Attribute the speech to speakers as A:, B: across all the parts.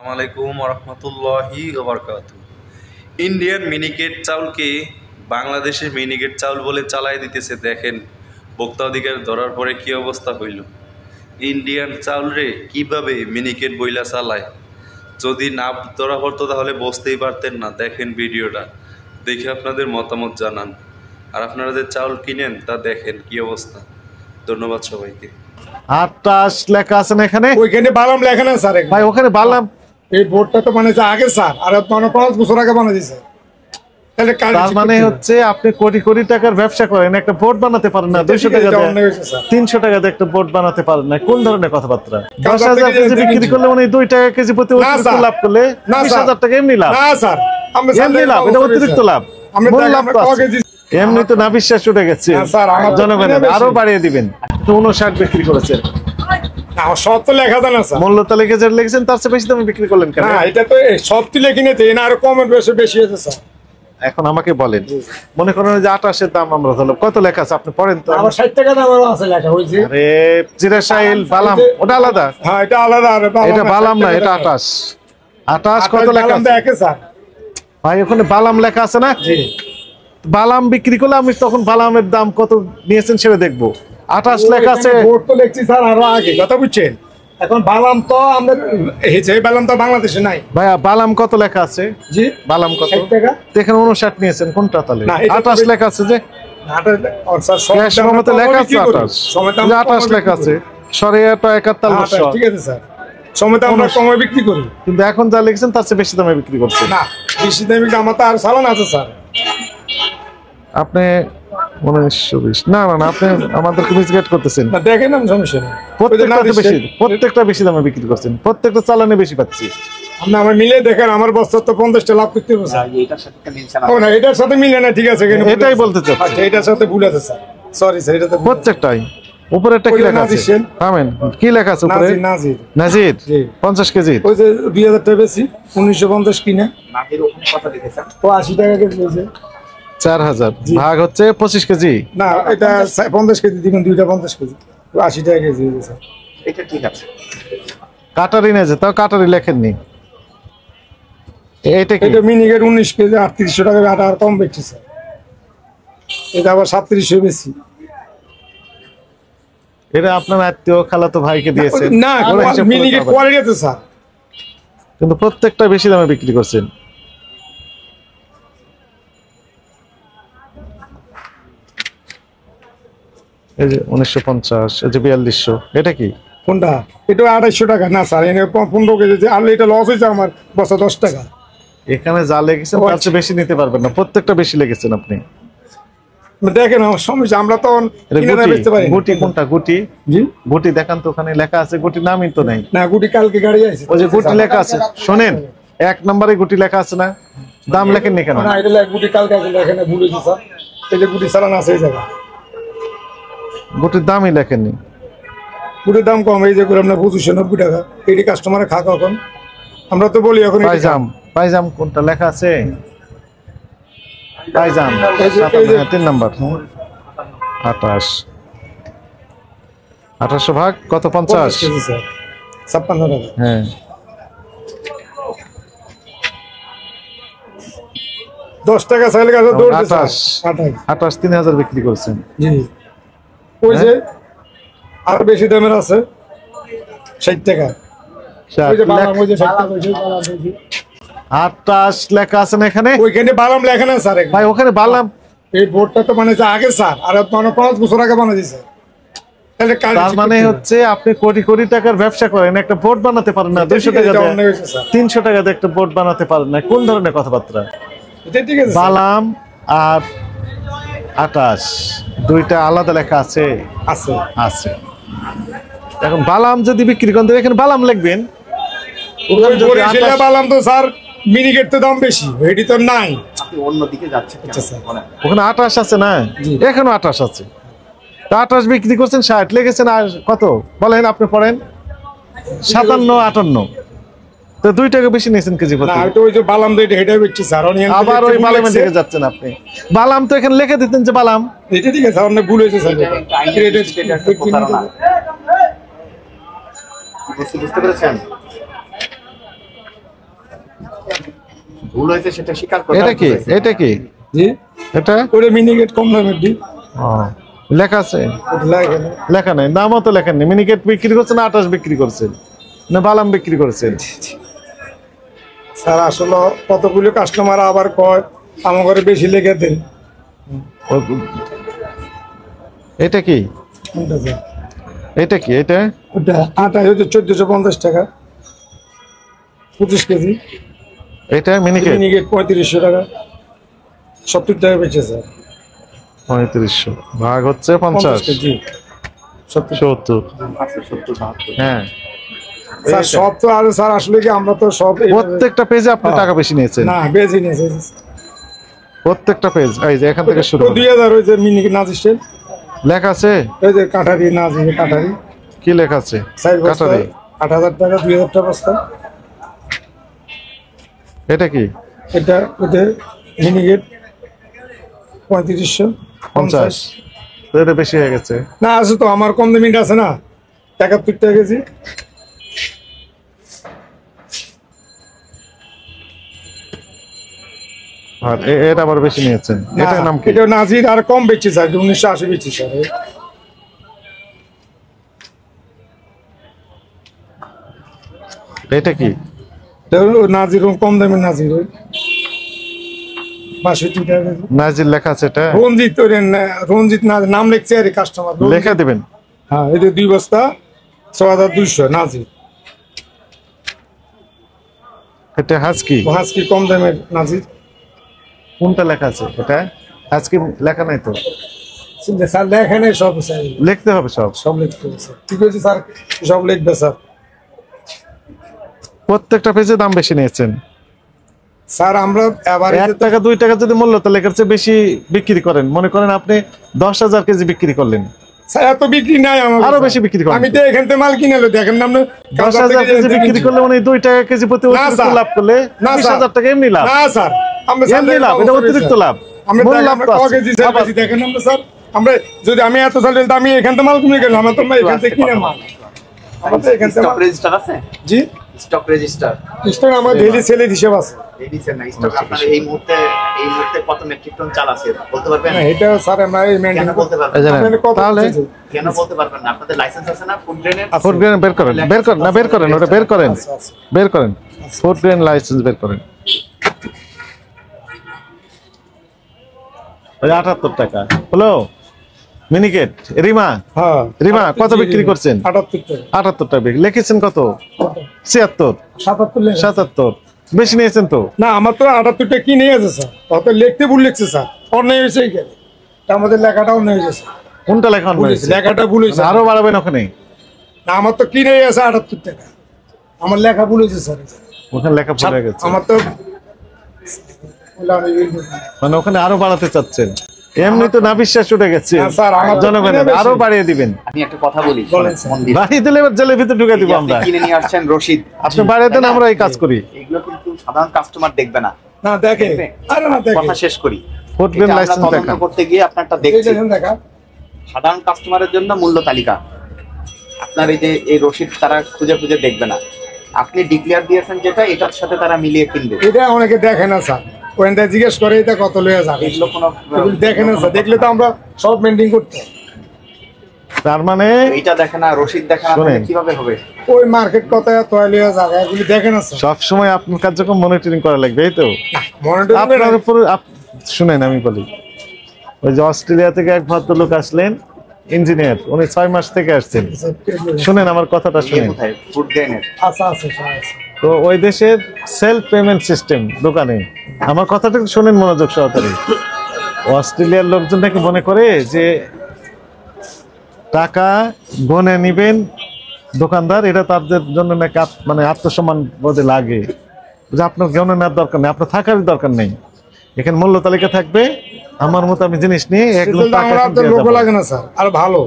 A: আসসালামাইকুম রহমতুল্লাহি ওবরকাতুহু। ইন্ডিয়ান মিনিকেট চাউলকে বাংলাদেশের মিনিকেট চাউল বলে চালাই দিতেছে। দেখেন ভোক্তা অধিকার ধরার পরে কি অবস্থা হইল। ইন্ডিয়ান চাউল রে কিভাবে মিনিকেট বইলা চালায়, যদি না ধরা পড়তো তাহলে বুঝতেই পারতেন না। দেখেন ভিডিওটা দেখে আপনাদের মতামত জানান, আর আপনারা যে চাউল কিনেন তা দেখেন কি অবস্থা। ধন্যবাদ সবাইকে।
B: আটাশ লেখা আছে না এখানে?
C: ওইখানে বালাম লেখা না স্যার।
B: ভাই ওখানে বালাম,
C: এই বোর্ডটা তো বানিয়েছে আগে স্যার, আর 5 বছর আগে বানিয়ে দিয়েছে। তাহলে
B: তার মানে হচ্ছে আপনি কোটি কোটি টাকার ব্যবসা করেন, একটা বোর্ড বানাতে পারেন না? 200 টাকা দিয়ে 300 টাকা দিয়ে একটা বোর্ড বানাতে পারেন না? কোন ধরনের কথাবার্তা? 10,000 কেজি বিক্রি করলে মানে 2 টাকা কেজি প্রতি অতিরিক্ত লাভ করলে 20,000 টাকা এমনি লাভ।
C: না স্যার,
B: এমনি লাভ, এটা অতিরিক্ত লাভ। মূল লাভ তো আছে। এমনি তো না বিশ্বাস উঠে গেছে জনগণের, আরো বাড়িয়ে দিবেন। 59 বিক্রি করেছেন,
C: সব তো লেখা জানা স্যার।
B: মূল্য তালিকা যেটা লিখেছেন তার চেয়ে বেশি দামে বিক্রি করলেন কেন?
C: না, এটা তো সব তো লেখি না, না আরো কমের বেশি আছে স্যার।
B: এখন আমাকে বলেন, মনে করেন যে 28 এর দাম আমরা ধরলাম, কত লেখা আছে আপনি পড়েন তো।
C: আমার 60 টাকা দাম আছে লেখা হইছে।
B: আরে জিরাশাইল বালাম ওটা আলাদা।
C: হ্যাঁ এটা আলাদা, আর
B: এটা বালাম না, এটা 28 কত লেখা আছে
C: দেখে স্যার?
B: ভাই ওখানে বালাম লেখা আছে না?
C: জি,
B: বালাম বিক্রি করলে আমি তখন বালামের দাম কত নিয়েছেন সেটা দেখবো। 28 লেখা আছে,
C: বোর্ড তো লিখছি স্যার আরো আগে, কথা বুঝছেন? এখন বালাম তো আমরা এই বালাম তো বাংলাদেশে নাই
B: ভাইয়া। বালাম কত লেখা আছে?
C: জি,
B: বালাম কত?
C: 60 টাকা।
B: দেখেন 59 নিয়েছেন, কোনটা তাহলে?
C: না, এটা
B: 28 লেখা আছে যে ক্যাশ মেমোতে লেখা আছে 28 লেখা আছে। সরিয়াটা 71,500।
C: ঠিক আছে স্যার, সময় তো আমরা কমে বিক্রি করি,
B: কিন্তু এখন যা লিখছেন তার চেয়ে বেশি দামে বিক্রি করছেন।
C: না বেশি দামে আমার তো আর চালান আছে স্যার।
B: আপনি 1920 না না না, আপনি আমাদেরকে মিসগাইড করতেছেন।
C: না দেখেন, আমি সমস্যা নেই,
B: প্রত্যেকটা বেশি দামে বিক্রি করছেন, প্রত্যেকটা চালানে বেশি পাচ্ছি।
C: আপনি আমার মিলে দেখেন, আমার বস্তা তো 50টা লাভ করতে হবে স্যার। না এটার সাথে মিলে না, ঠিক আছে,
B: এটাই বলতে চাচ্ছি।
C: এটার সাথে ভুল আছে স্যার, সরি স্যার। এটা তো
B: প্রত্যেকটাই উপরেরটা কি লেখা আছে? থামেন, কি লেখা আছে উপরে?
C: নাজির।
B: নাজির 50 কেজি।
C: ওই যে 2000 টাকা বেশি, 1950 কিনা। নাজির ওখানে কত লিখেছেন? তো 80 টাকা কেজি হয়েছে।
B: 4000 ভাগ হচ্ছে 25 কেজি।
C: না এটা 50 কেজি দিবেন, দুইটা 50 কেজি, 80 টাকা কেজি হয়েছে স্যার। এটা ঠিক আছে।
B: কাটারি নেছে, তাও কাটারি লেখেননি। এটা কি?
C: এটা মিনিকেট 19 কেজি 3800 টাকা, আটা আর কম বেশি স্যার। এটা আবার 3700 বেশি।
B: এটা আপনার আত্মীয় খালাতো ভাইকে দিয়েছেন?
C: না, মিনিকেট কোয়ালিটি আছে স্যার,
B: কিন্তু প্রত্যেকটা বেশি দামে বিক্রি করছেন। এই যে 1950, এই যে 4200, এটা কি?
C: কোনটা? এটা 2800 টাকা। না স্যার, এনে 15 কেজি, আর এটা লস হয়েছে আমার, বস্তা 10 টাকা।
B: এখানে যা লেগেছেন তার চেয়ে বেশি নিতে পারবেন না, প্রত্যেকটা বেশি লেগেছেন আপনি।
C: দেখেন আমার সমস্যা, আমরা তো
B: গুটি কোনটা? গুটি, জি গুটি দেখান তো, ওখানে লেখা আছে গুটি, নামই তো নাই।
C: না গুটি কালকে গাড়ি আছে,
B: ওই যে গুটি লেখা আছে, শোনেন 1 নম্বরে গুটি লেখা আছে না? দাম লেখেননি কেন?
C: না এটা গুটি কালকে আছে, লেখেন ভুল হয়েছে স্যার। এই যে গুটি চালান আছে এই জায়গা,
B: গুটির দামই লেখেননি।
C: গুটির দাম কম, এই যে করে আপনার 2590 টাকা। এটি কাস্টমারে খা কখন, আমরা তো বলি এখন
B: পাইজাম। পাইজাম কোনটা লেখা আছে? পাইজাম 3 নাম্বার 2800 ভাগ কত? 50
C: স্যার, 56 টাকা।
B: হ্যাঁ
C: 10 টাকা চাইলে কাছে
B: 28 3000 বিক্রি করছেন।
C: জি, ওই যে আর বেশি দামের আছে 60 টাকা। ওই যে বালাম, ওই যে 60 টাকা, ওই যে বালাম, ওই যে
B: 28 লেখা আছে না এখানে?
C: ওইখানে বালাম লেখা না স্যার।
B: ভাই ওখানে বালাম,
C: এই বোর্ডটা তো বানিয়েছে আগে স্যার, আর 5 বছর আগে বানিয়ে দিয়েছে।
B: তার মানে হচ্ছে আপনি কোটি কোটি টাকার ব্যবসা করেন, একটা বোর্ড বানাতে পারেন না? 200 টাকা দিয়ে 300 টাকা দিয়ে একটা বোর্ড বানাতে পারেন না? কোন ধরনের কথাবার্তা?
C: এটা ঠিক আছে।
B: বালাম আর 28 দুইটা আলাদা লেখা আছে?
C: আছে
B: আছে। এখন বালাম যদি বিক্রি করেন এখানে বালাম লিখবেন।
C: বালাম তো স্যার মিনিকেট তো দাম বেশি, এটি তো নাই।
D: আপনি অন্যদিকে যাচ্ছেন।
B: ওখানে 28 আছে না? এখানে 28 আছে। 28 বিক্রি করছেন, 60 লেগেছেন। আর কত বলেন আপনি? পড়েন 57 58, তো 2 টাকা বেশি নিয়েছেন কেজি প্রতি।
C: না এটা ওই যে বালাম তো এটা বেচছি স্যার।
B: আবার ওই বালামের দিকে যাচ্ছেন আপনি। বালাম তো এখানে লিখে দিতেন যে বালাম।
C: এটা ঠিক আছে, অনেক ভুল হয়েছে স্যার।
D: বুঝতে পেরেছেন? ভুল হয়েছে সেটা স্বীকার করতে
B: এটা কি এটা কি
C: জি
B: এটা
C: ওটা মিনিকেট কম দামের ডিম
B: ও, লেখা আছে?
C: ওটা লাগে না
B: লেখা নাই, দামও তো লেখা নেই। মিনিকেট বিক্রি করছেন, 28 বিক্রি করছেন না বালাম বিক্রি করছেন?
C: স্যার আসলে কতগুলো কাস্টমার আবার কয় আমার ঘরে বেশি লেগে দেন।
B: এটা কি
C: কোনটা স্যার?
B: এটা কি এটা?
C: ওটা আটা হচ্ছে 1450 টাকা 25 কেজি।
B: এটা মিনিকেট
C: মিনিকেট 3500 টাকা 70 টাকা বেচে স্যার।
B: 3500 ভাগ হচ্ছে 50
C: কেজি
B: 70। হ্যাঁ
C: স্যার সব তো আর স্যার আসলে কি আমরা তো সব
B: প্রত্যেকটা পেজে আপনি টাকা বেশি নিয়েছেন।
C: না বেশি নিয়েছে
B: প্রত্যেকটা পেজ এই যে এখান থেকে শুরু
C: তো 2000 হয়েছে মিনিকেট নাজিস্টের
B: লেখা আছে।
C: এই যে কাঠারি নাজি কাঠারি
B: কি লেখা আছে?
C: সাইড বস্তা
B: কাটারি
C: 8000 টাকা 2000 টাকা বস্তা।
B: এটা কি?
C: এটা ওতে মিনিকেট 3550
B: 50 তো এটা বেশি হয়ে গেছে।
C: না আছে তো আমার কম দামি আছে না 71 টাকা কেজি।
B: আর এটা আবার বেশি নিয়েছেন। এটার নাম কি?
C: এটা নাজির আর কম বেচছি স্যার 1980 বেচছি স্যার।
B: এটা কি?
C: নাজির কম দামি নাজির 62 টাকা কেজি।
B: নাজির লেখা আছে এটা?
C: রঞ্জিত রঞ্জিত নাম লিখছে আর কাস্টমার
B: লেখা দিবেন।
C: হ্যাঁ এই যে 2 বস্তা 6200 নাজির।
B: এটা হাসকি
C: হাসকি কম দামের নাজির।
B: কোনটা লেখা আছে এটা? হাসকি লেখা নাই তো।
C: স্যার লেখা নেই সব স্যার
B: লিখতে হবে সব।
C: সব লিখতে হবে স্যার। ঠিক আছে স্যার সব লিখবে স্যার।
B: প্রত্যেকটা পেজে দাম বেশি নিয়েছেন
C: স্যার আমরা এবার
B: 1 টাকা 2 টাকা যদি মূল্য তাহলে এর চেয়ে বেশি বিক্রি করেন। মনে করেন আপনি 10,000 কেজি বিক্রি করলেন,
C: স্যার এত বিক্রি নাই আমার
B: আরো বেশি বিক্রি করেন।
C: আমি তো এখান থেকে মাল কিনে এলো দেখেন না আপনি
B: 10,000 কেজি বিক্রি করলে উনি 2 টাকা কেজি প্রতি অতিরিক্ত
C: স্যার।
B: লাভ করলে
C: না, স্যার।
B: 20,000 টাকা এমনি লাভ।
C: না স্যার আমরা
B: এমনি লাভ, এটা অতিরিক্ত লাভ।
C: আমরা
B: মূল
C: দেখেন
B: লাভ
C: আমরা
B: তো
C: ক
B: আছে।
C: কেজি স্যার বেশি দেখেন আমরা স্যার আমরা যদি আমি এত সাল আমি এখান থেকে মাল কিনে গেলাম আমার তো এখান থেকে কিনে মাল আমরা তো এখান থেকে
D: স্টক রেজিস্টার আছে?
C: জি
D: স্টক রেজিস্টার
C: স্টক আমার ডেইলি সেলের হিসাব আছে।
D: রেডিসের না স্টক আপনার এই মুহূর্তে কত মেট্রিক টন চাল আছে বলতে পারবেন?
C: না এটা স্যার আমরা এই
D: কেন
C: মেইনটেইন
D: বলতে পারবেন
B: এই
D: না?
B: জানেন,
C: আপনাদের কত
B: তাহলে
C: আছে?
D: কেন বলতে পারবেন না? আপনাদের লাইসেন্স আছে না ফুড গ্রেনের?
B: ফুড গ্রেন বের করেন, বের করেন না, বের করেন, ওটা বের করেন,
C: আচ্ছা, আচ্ছা।
B: বের করেন। ফুড গ্রেন লাইসেন্স বের করেন। ওই 78 টাকা হলো মিনিকেট। রিমা
C: হ্যাঁ
B: রিমা কত বিক্রি করছেন?
C: 78 টাকা
B: 78 টাকা বিক্রি। লিখেছেন কত? 76
C: 77 লেখা।
B: 77 বেশি নিয়েছেন তো।
C: না আমার তো 78 টাকা কিনে আছে স্যার অত লিখতে ভুল লিখছে স্যার অন্যায় হয়েছে এইখানে আমাদের লেখাটা অন্যায় হয়েছে স্যার
B: কোনটা লেখা অন্য হয়েছে?
C: লেখাটা ভুল হয়েছে
B: আরো বাড়াবেন ওখানে।
C: না আমার তো কিনে আছে 78 টাকা আমার লেখা ভুল হয়েছে স্যার
B: ওখানে লেখা ভুল হয়ে গেছে,
C: আমার তো
B: মানে ওখানে আরো বাড়াতে চাচ্ছেন। এমনি তো না বিশ্বাস উঠে গেছে
C: হ্যাঁ, স্যার, আমার
B: জনগণের,
C: কিনে বেশি।
B: আরো বাড়িয়ে দিবেন।
D: আমি একটা কথা বলি
C: বলেন, স্যার।
D: মন দিয়ে।
B: বাড়িয়ে দিলে এবার জেলের ভিতরে ঢুকে দিব
D: এই যে
B: আমরা।
D: আপনি কিনে নিয়ে আসছেন রশিদ,
B: আপনি বাড়িয়ে দেন, আমরা এই কাজ করি।
D: এগুলো কিন্তু সাধারণ কাস্টমার দেখবে না।
C: না দেখে
D: দেখবে?
C: আরে না দেখে
D: কথা শেষ করি।
B: ফুড
D: এটা
B: গ্রেন
D: আমরা
B: লাইসেন্স
D: তদন্ত
B: দেখান।
D: করতে গিয়ে আপনারটা
C: এই
D: দেখছি
C: দেখেন দেখা
D: সাধারণ কাস্টমারের জন্য মূল্য তালিকা আপনার এই যে এই রশিদ তারা খুঁজে খুঁজে দেখবে না। আপনি ডিক্লেয়ার দিয়েছেন যেটা এটার সাথে তারা মিলিয়ে কিনবে।
C: এটা অনেকে দেখে না স্যার ওখানটা জিজ্ঞেস করে এটা কত লয়ে যাবে
D: এগুলো কোনো
C: এগুলো দেখে না স্যার দেখলে তো আমরা সব মেনটেন করতে
B: তার মানে
D: এটা দেখে না, রশিদ দেখে না,
B: শোনেন।
D: তাহলে কিভাবে হবে?
C: ওই মার্কেট কত লয়ে যাবে এগুলি দেখে না স্যার
B: সব সময় আপনার কার্যক্রম মনিটরিং করা লাগবে, এই তো।
C: মনিটরিং
B: আপনার উপর শুনেন আমি বলি, ওই যে অস্ট্রেলিয়া থেকে এক ভদ্রলোক আসলেন, ইঞ্জিনিয়ার, উনি 6 মাস থেকে আসছেন। শুনেন আমার কথাটা
D: ইয়ে
B: শুনেন।
D: কোথায় ফুড গ্রেনের?
C: আচ্ছা আচ্ছা আচ্ছা
B: তো ওই দেশের সেলফ পেমেন্ট সিস্টেম দোকানে, আমার কথাটা একটু শুনেন মনোযোগ সহকারে। অস্ট্রেলিয়ার লোকজন নাকি মনে করে যে টাকা গনে নিবেন দোকানদার, এটা তাদের জন্য নাকি মানে আত্মসম্মান বোধে লাগে, যে আপনার গনে নেওয়ার দরকার নেই, আপনার থাকার দরকার নেই, এখানে মূল্য তালিকা থাকবে, আমার মতো আমি জিনিস নিয়ে একদম টাকা
C: আমরা তো
B: দিয়ে
C: লোক
B: যাবো।
C: লাগে না স্যার আর ভালো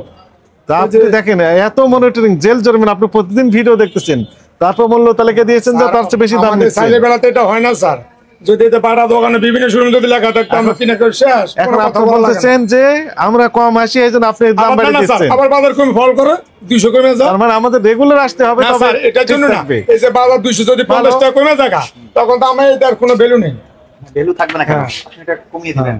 B: তা আপনি দেখেন এত মনিটরিং, জেল জরিমানা, আপনি প্রতিদিন ভিডিও দেখতেছেন, তারপর মূল্য তালিকা দিয়েছেন যে তার চেয়ে বেশি দাম
C: আমাদের
B: দিচ্ছেন।
C: সাইলে বেলাতে এটা হয় না স্যার যদি এটা পাড়া দোকানে বিভিন্ন শুরু যদি লেখা থাকতো আমরা কিনে করে শেষ
B: এখন
C: কোনো
B: আপনি
C: কথা বলা লাগে না।
B: বলতেছেন যে আমরা কম আসি, এই জন্য আপনি দাম
C: আবার
B: বাড়িয়ে
C: না স্যার
B: দিচ্ছেন।
C: আবার বাজার কমে ফল করে 200 কমে যায়
B: তার মানে আমাদের রেগুলার আসতে হবে,
C: না
B: তবে
C: স্যার এটার
B: ঠিক
C: জন্য না
B: থাকবে।
C: এই যে বাজার 200 যদি 50 টাকা কমে যায় তখন তো আমার এটার কোনো ভ্যালু নেই।
D: ভ্যালু থাকবে না কেন?
C: হ্যাঁ।
D: আপনি এটা কমিয়ে দিবেন।